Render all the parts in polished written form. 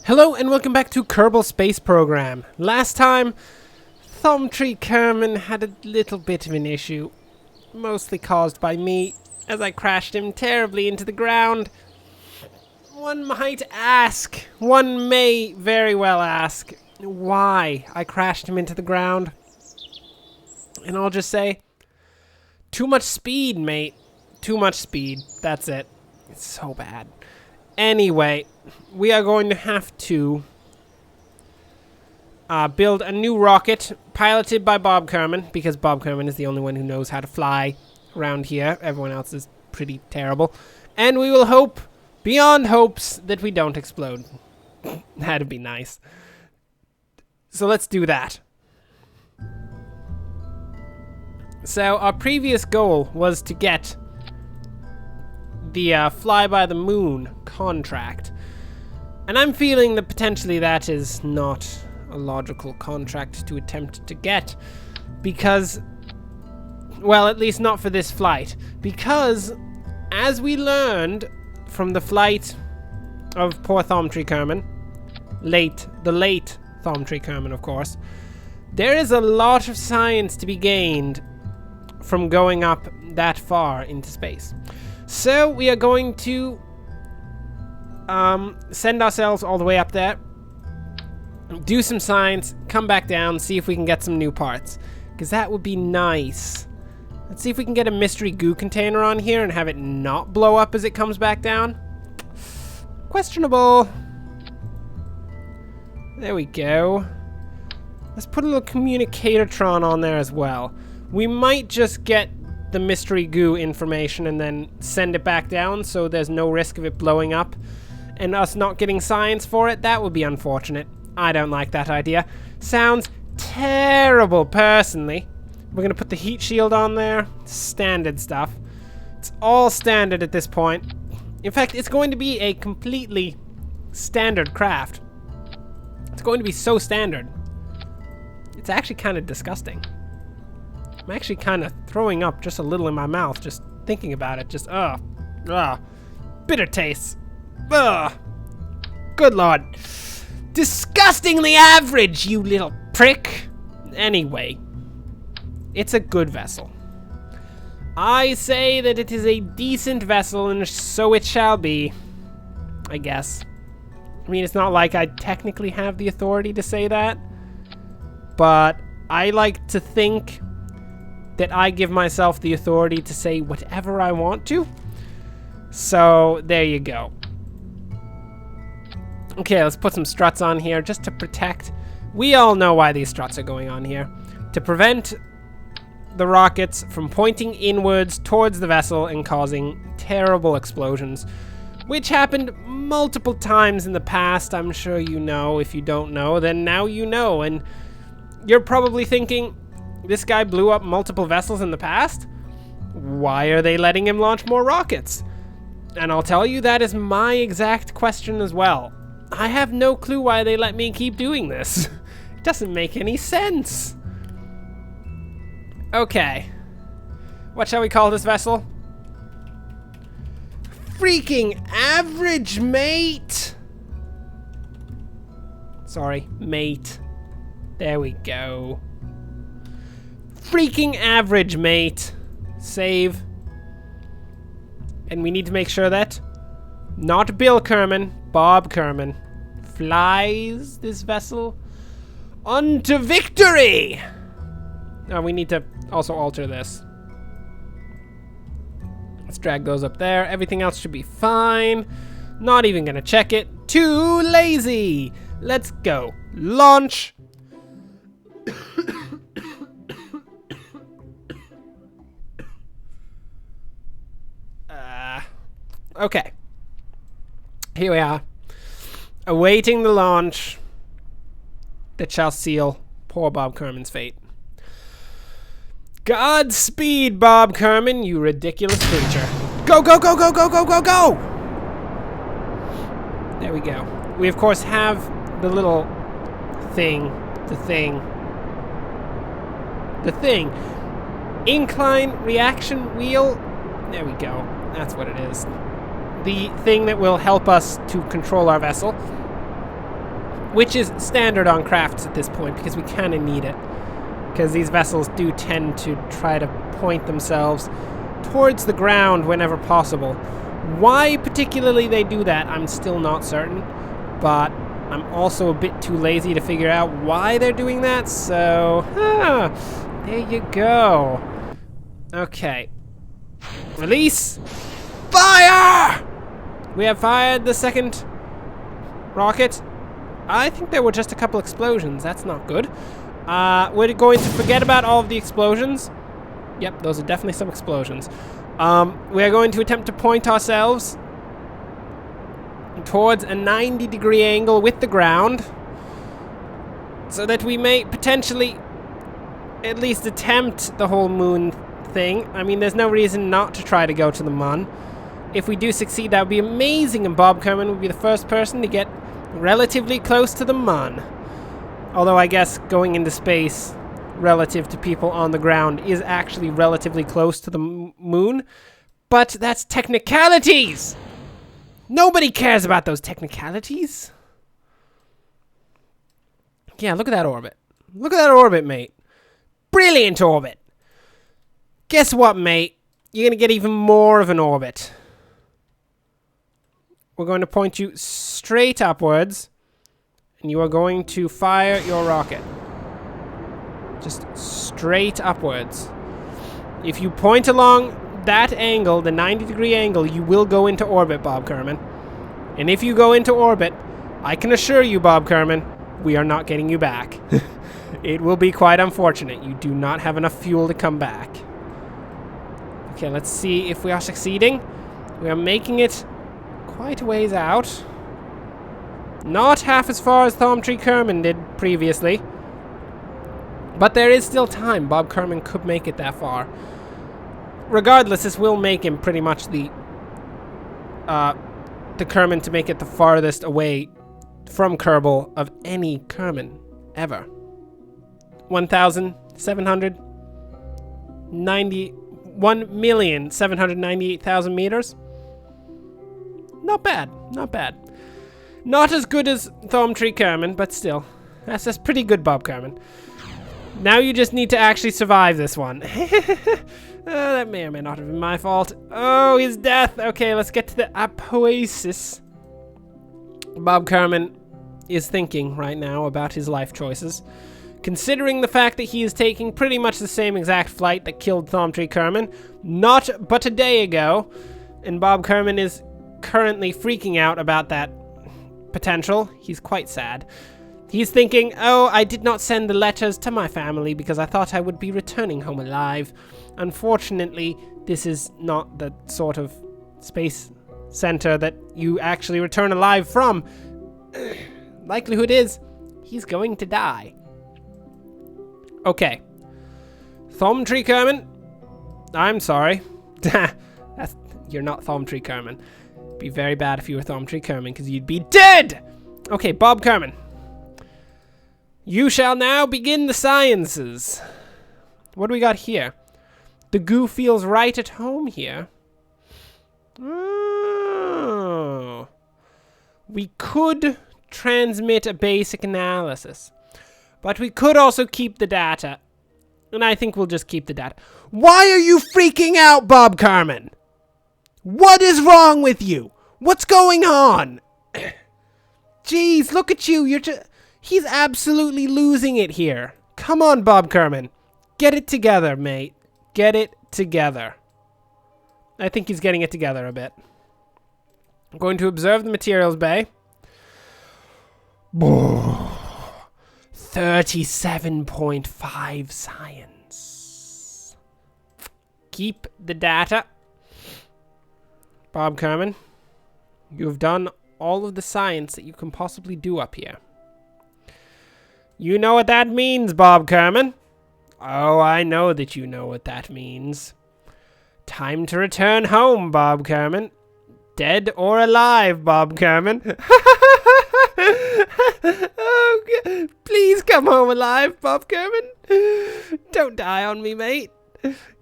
Hello and welcome back to Kerbal Space Program. Last time, Kerman had a little bit of an issue, mostly caused by me, as I crashed him terribly into the ground. One may very well ask, why I crashed him into the ground. And I'll just say, too much speed, mate. Too much speed. That's it. It's so bad. Anyway, we are going to have to build a new rocket piloted by Bob Kerman, because Bob Kerman is the only one who knows how to fly around here. Everyone else is pretty terrible. And we will hope, beyond hopes, that we don't explode. That'd be nice. So let's do that. So our previous goal was to get the Fly by the Moon contract. And I'm feeling that potentially that is not a logical contract to attempt to get. Because, well, at least not for this flight. Because, as we learned from the flight of poor Kerman, the late Kerman, of course, there is a lot of science to be gained from going up that far into space. So we are going to send ourselves all the way up there, do some science, come back down, see if we can get some new parts, because that would be nice. Let's see if we can get a mystery goo container on here and have it not blow up as it comes back down. Questionable. There we go. Let's put a little communicatortron on there as well. We might just get the mystery goo information and then send it back down so there's no risk of it blowing up and us not getting science for it. That would be unfortunate. I don't like that idea. Sounds terrible, personally. We're gonna put the heat shield on there. Standard stuff. It's all standard at this point. In fact, it's going to be a completely standard craft. It's going to be so standard. It's actually kind of disgusting. I'm actually kind of throwing up just a little in my mouth just thinking about it. Just, bitter taste. Ugh. Good lord. Disgustingly average, you little prick. Anyway, it's a good vessel. I say that it is a decent vessel, and so it shall be, I guess. I mean, it's not like I technically have the authority to say that, but I like to think that I give myself the authority to say whatever I want to. So, there you go. Okay, let's put some struts on here just to protect. We all know why these struts are going on here. To prevent the rockets from pointing inwards towards the vessel and causing terrible explosions, which happened multiple times in the past. I'm sure you know. If you don't know, then now you know. And you're probably thinking, this guy blew up multiple vessels in the past? Why are they letting him launch more rockets? And I'll tell you, that is my exact question as well. I have no clue why they let me keep doing this. It doesn't make any sense. Okay. What shall we call this vessel? Freaking average, mate! Sorry, mate. There we go. Freaking average, mate. Save. And we need to make sure that not Bill Kerman, Bob Kerman flies this vessel unto victory. We need to also alter this. Let's drag those up there. Everything else should be fine. Not even gonna check it. Too lazy. Let's go. Launch. Okay. Here we are. Awaiting the launch that shall seal poor Bob Kerman's fate. Godspeed, Bob Kerman, you ridiculous creature. Go, go, go, go, go, go, go, go! There we go. We, of course, have the little thing. Incline reaction wheel. There we go. That's what it is. The thing that will help us to control our vessel. which is standard on crafts at this point because we kind of need it. Because these vessels do tend to try to point themselves towards the ground whenever possible. Why particularly they do that, I'm still not certain, but I'm also a bit too lazy to figure out why they're doing that, so there you go. Okay. Release! Fire! We have fired the second rocket. I think there were just a couple explosions. That's not good. We're going to forget about all of the explosions. Yep, those are definitely some explosions. We are going to attempt to point ourselves towards a 90-degree angle with the ground so that we may potentially at least attempt the whole moon thing. I mean, there's no reason not to try to go to the moon. If we do succeed, that would be amazing, and Bob Kerman would be the first person to get relatively close to the moon. Although I guess going into space relative to people on the ground is actually relatively close to the moon, but that's technicalities! Nobody cares about those technicalities. Yeah, look at that orbit. Look at that orbit, mate. Brilliant orbit. Guess what, mate? You're gonna get even more of an orbit. We're going to point you straight upwards, and you are going to fire your rocket. Just straight upwards. If you point along that angle, the 90-degree angle, you will go into orbit, Bob Kerman. And if you go into orbit, I can assure you, Bob Kerman, we are not getting you back. It will be quite unfortunate. You do not have enough fuel to come back. Okay, let's see if we are succeeding. We are making it quite a ways out. Not half as far as Thomtree Kerman did previously. But there is still time. Bob Kerman could make it that far. Regardless, this will make him pretty much the Kerman to make it the farthest away from Kerbal of any Kerman ever. 1,798,000 meters. Not bad, not bad. Not as good as Thomtree Kerman, but still. That's pretty good, Bob Kerman. Now you just need to actually survive this one. That may or may not have been my fault. Oh, his death. Okay, let's get to the apoesis. Bob Kerman is thinking right now about his life choices. Considering the fact that he is taking pretty much the same exact flight that killed Thomtree Kerman, not but a day ago, and Bob Kerman is currently freaking out about that potential. He's quite sad. He's thinking, oh, I did not send the letters to my family because I thought I would be returning home alive. Unfortunately, this is not the sort of space center that you actually return alive from. Likelihood is, he's going to die. Okay. Thomtree Kerman, I'm sorry. You're not Thomtree Kerman. It'd be very bad if you were Thomtree Kerman, because you'd be dead! Okay, Bob Kerman. You shall now begin the sciences. What do we got here? The goo feels right at home here. Oh. We could transmit a basic analysis. But we could also keep the data. And I think we'll just keep the data. Why are you freaking out, Bob Kerman? What is wrong with you? What's going on? Jeez, look at you. He's absolutely losing it here. Come on, Bob Kerman. Get it together, mate. Get it together. I think he's getting it together a bit. I'm going to observe the materials bay. 37.5 science. Keep the data. Bob Kerman, you have done all of the science that you can possibly do up here. You know what that means, Bob Kerman. Oh, I know that you know what that means. Time to return home, Bob Kerman. Dead or alive, Bob Kerman. Oh, please come home alive, Bob Kerman. Don't die on me, mate.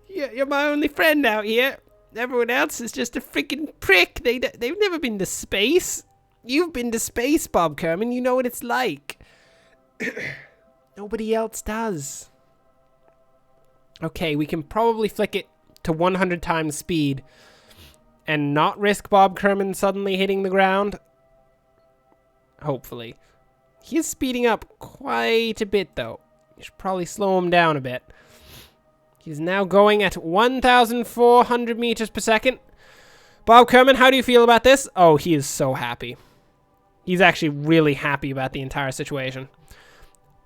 You're my only friend out here. Everyone else is just a freaking prick. They've never been to space. You've been to space, Bob Kerman. You know what it's like. Nobody else does. Okay, we can probably flick it to 100 times speed and not risk Bob Kerman suddenly hitting the ground. Hopefully. He is speeding up quite a bit, though. You should probably slow him down a bit. He's now going at 1,400 meters per second. Bob Kerman, how do you feel about this? Oh, he is so happy. He's actually really happy about the entire situation.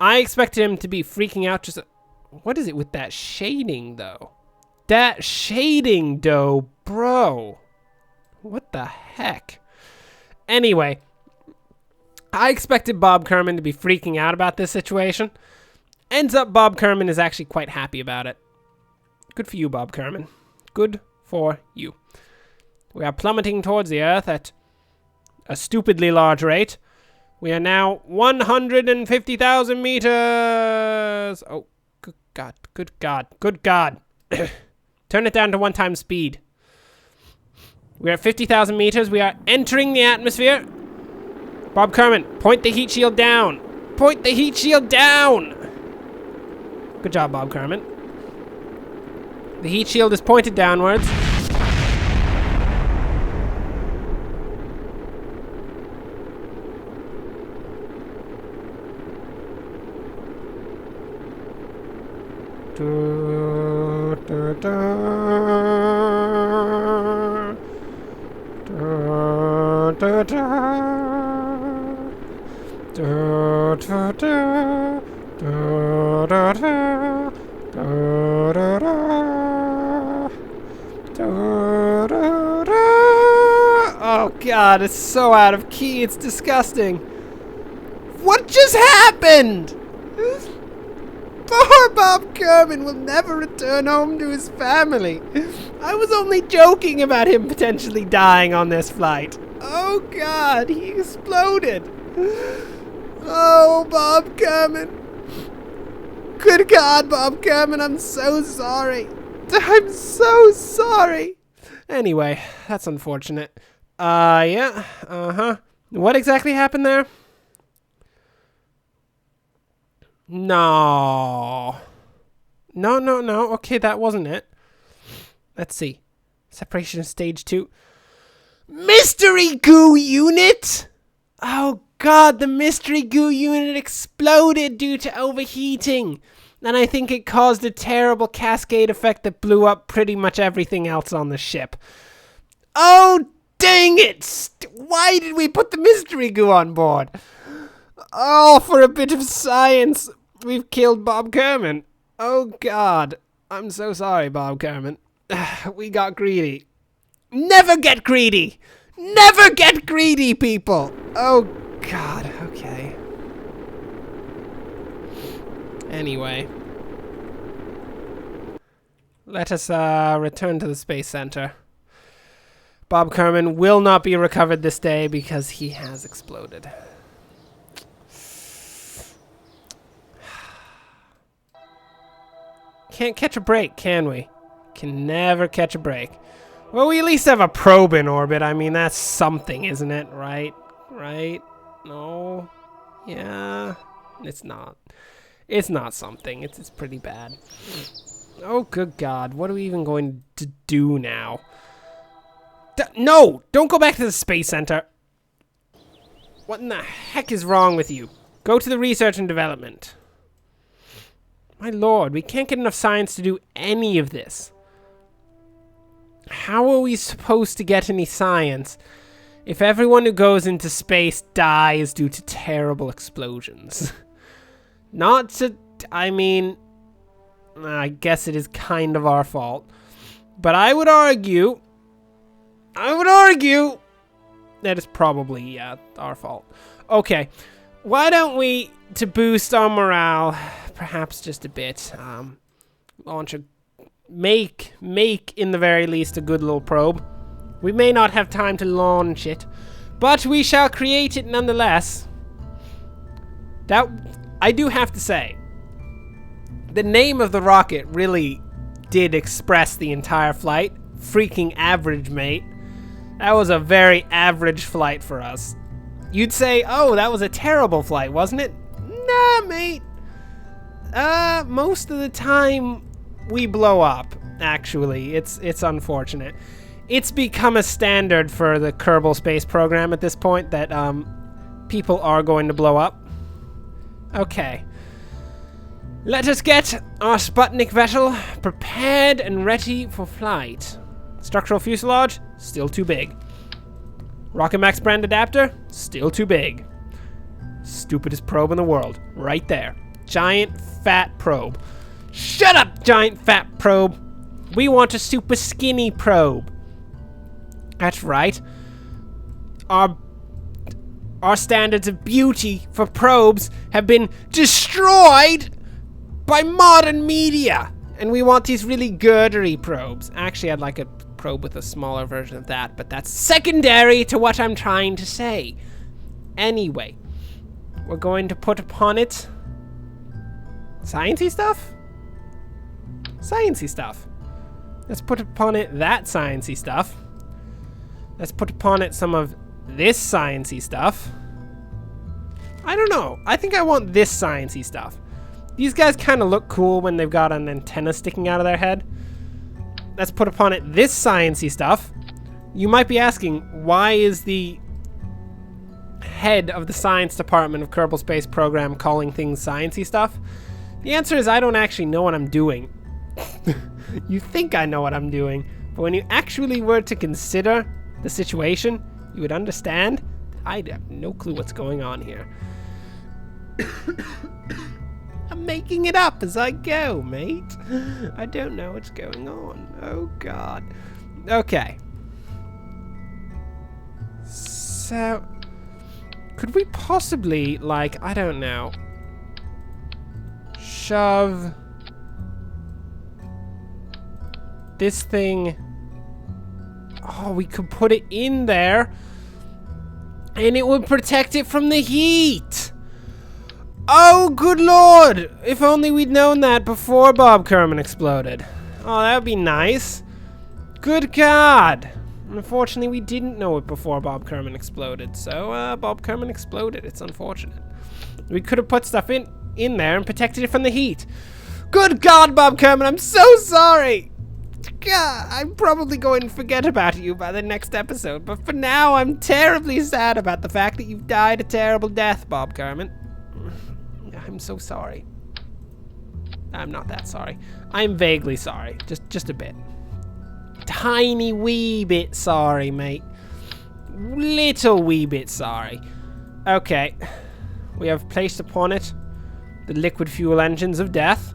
I expected him to be freaking out just... What is it with that shading, though? That shading, though, bro. What the heck? Anyway, I expected Bob Kerman to be freaking out about this situation. Ends up Bob Kerman is actually quite happy about it. Good for you, Bob Kerman. Good for you. We are plummeting towards the Earth at a stupidly large rate. We are now 150,000 meters. Oh, good God, good God, good God. Turn it down to 1 time speed. We are at 50,000 meters. We are entering the atmosphere. Bob Kerman, point the heat shield down. Point the heat shield down. Good job, Bob Kerman. The heat shield is pointed downwards. Oh God, it's so out of key, it's disgusting. What just happened? Poor Bob Kerman will never return home to his family. I was only joking about him potentially dying on this flight. Oh God, he exploded. Oh, Bob Kerman. Good God, Bob Kerman, I'm so sorry. I'm so sorry. Anyway, that's unfortunate. Yeah, What exactly happened there? No. No. Okay, that wasn't it. Let's see. Separation stage 2. Mystery goo unit! Oh God, the mystery goo unit exploded due to overheating. And I think it caused a terrible cascade effect that blew up pretty much everything else on the ship. Oh, dang it! Why did we put the mystery goo on board? Oh, for a bit of science, we've killed Bob Kerman. Oh God, I'm so sorry, Bob Kerman. We got greedy. Never get greedy! Never get greedy, people! Oh God, okay. Anyway. Let us return to the Space Center. Bob Kerman will not be recovered this day because he has exploded. Can't catch a break, can we? Can never catch a break. Well, we at least have a probe in orbit. I mean, that's something, isn't it? Right? Right? No? Yeah. It's not. It's not something. It's pretty bad. Oh, good God. What are we even going to do now? No! Don't go back to the Space Center. What in the heck is wrong with you? Go to the research and development. My lord, we can't get enough science to do any of this. How are we supposed to get any science if everyone who goes into space dies due to terrible explosions? Not to... I mean... I guess it is kind of our fault. But I would argue that it's probably, yeah, our fault. Okay, why don't we, to boost our morale, perhaps just a bit, launch a... Make, in the very least, a good little probe. We may not have time to launch it, but we shall create it nonetheless. That, I do have to say, the name of the rocket really did express the entire flight. Freaking average, mate. That was a very average flight for us. You'd say, oh, that was a terrible flight, wasn't it? Nah, mate. Most of the time we blow up, actually. It's unfortunate. It's become a standard for the Kerbal space program at this point that people are going to blow up. Okay. Let us get our Sputnik vessel prepared and ready for flight. Structural fuselage, still too big. Rocket Max brand adapter, still too big. Stupidest probe in the world, right there. Giant fat probe. Shut up, giant fat probe. We want a super skinny probe. That's right. Our standards of beauty for probes have been destroyed by modern media. And we want these really girdery probes. Actually, I'd like a probe with a smaller version of that, but that's secondary to what I'm trying to say. Anyway, we're going to put upon it sciencey stuff? Sciencey stuff. Let's put upon it that sciencey stuff. Let's put upon it some of this sciencey stuff. I don't know. I think I want this sciencey stuff. These guys kind of look cool when they've got an antenna sticking out of their head. Let's put upon it this sciencey stuff. You might be asking, why is the head of the science department of Kerbal Space Program calling things sciencey stuff? The answer is I don't actually know what I'm doing. You think I know what I'm doing, but when you actually were to consider the situation, you would understand I have no clue what's going on here. I'm making it up as I go, mate. I don't know what's going on. Oh, God. Okay. So, could we possibly, like, I don't know, shove this thing? Oh, we could put it in there, and it would protect it from the heat. Oh, good lord! If only we'd known that before Bob Kerman exploded. Oh, that would be nice. Good God! Unfortunately, we didn't know it before Bob Kerman exploded, so Bob Kerman exploded. It's unfortunate. We could have put stuff in there and protected it from the heat. Good God, Bob Kerman, I'm so sorry! God, I'm probably going to forget about you by the next episode, but for now, I'm terribly sad about the fact that you've died a terrible death, Bob Kerman. I'm so sorry. I'm not that sorry. I'm vaguely sorry. Just a bit. Tiny wee bit sorry, mate. Little wee bit sorry. Okay. We have placed upon it the liquid fuel engines of death.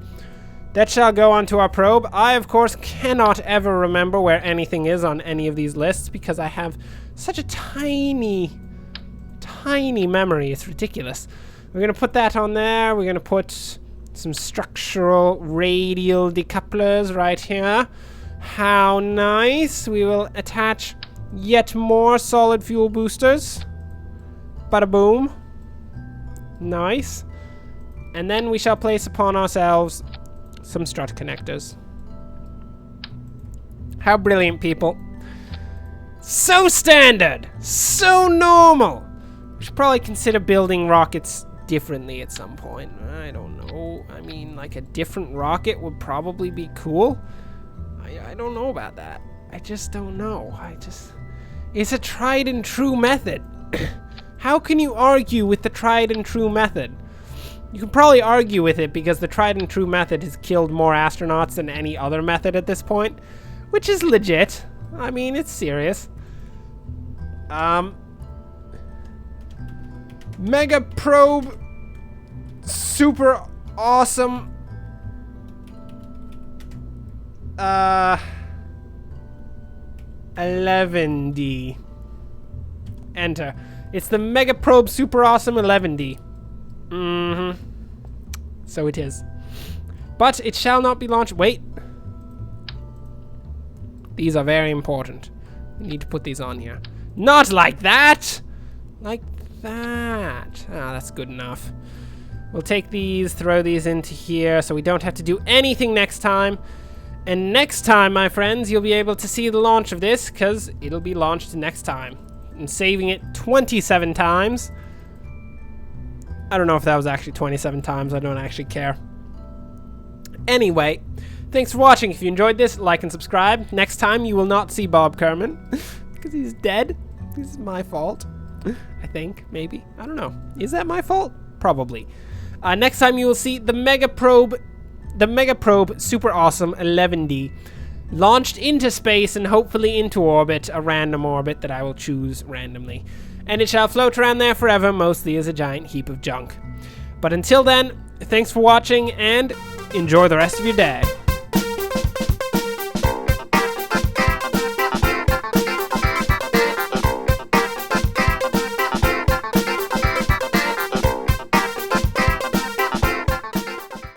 That shall go onto our probe. I, of course, cannot ever remember where anything is on any of these lists because I have such a tiny memory. It's ridiculous. We're going to put that on there. We're going to put some structural radial decouplers right here. How nice. We will attach yet more solid fuel boosters. Bada boom. Nice. And then we shall place upon ourselves some strut connectors. How brilliant, people. So standard. So normal. We should probably consider building rockets differently at some point. I don't know. I mean, like a different rocket would probably be cool. I don't know about that. I just don't know. It's a tried and true method. How can you argue with the tried and true method? You can probably argue with it because the tried and true method has killed more astronauts than any other method at this point, which is legit. I mean, it's serious. Mega probe, super awesome. 11D. Enter. It's the Mega Probe Super Awesome 11D. So it is. But it shall not be launched. Wait. These are very important. We need to put these on here. Not like that! Like that. Ah, that's good enough. We'll take these, throw these into here so we don't have to do anything next time. And next time, my friends, you'll be able to see the launch of this because it'll be launched next time. and saving it 27 times. I don't know if that was actually 27 times. I don't actually care. Anyway, thanks for watching. If you enjoyed this, like and subscribe. Next time, you will not see Bob Kerman because he's dead. This is my fault. I think, maybe. I don't know. Is that my fault? Probably. Next time, you will see the Mega Probe Super Awesome 11D launched into space and hopefully into orbit, a random orbit that I will choose randomly. And it shall float around there forever, mostly as a giant heap of junk. But until then, thanks for watching and enjoy the rest of your day.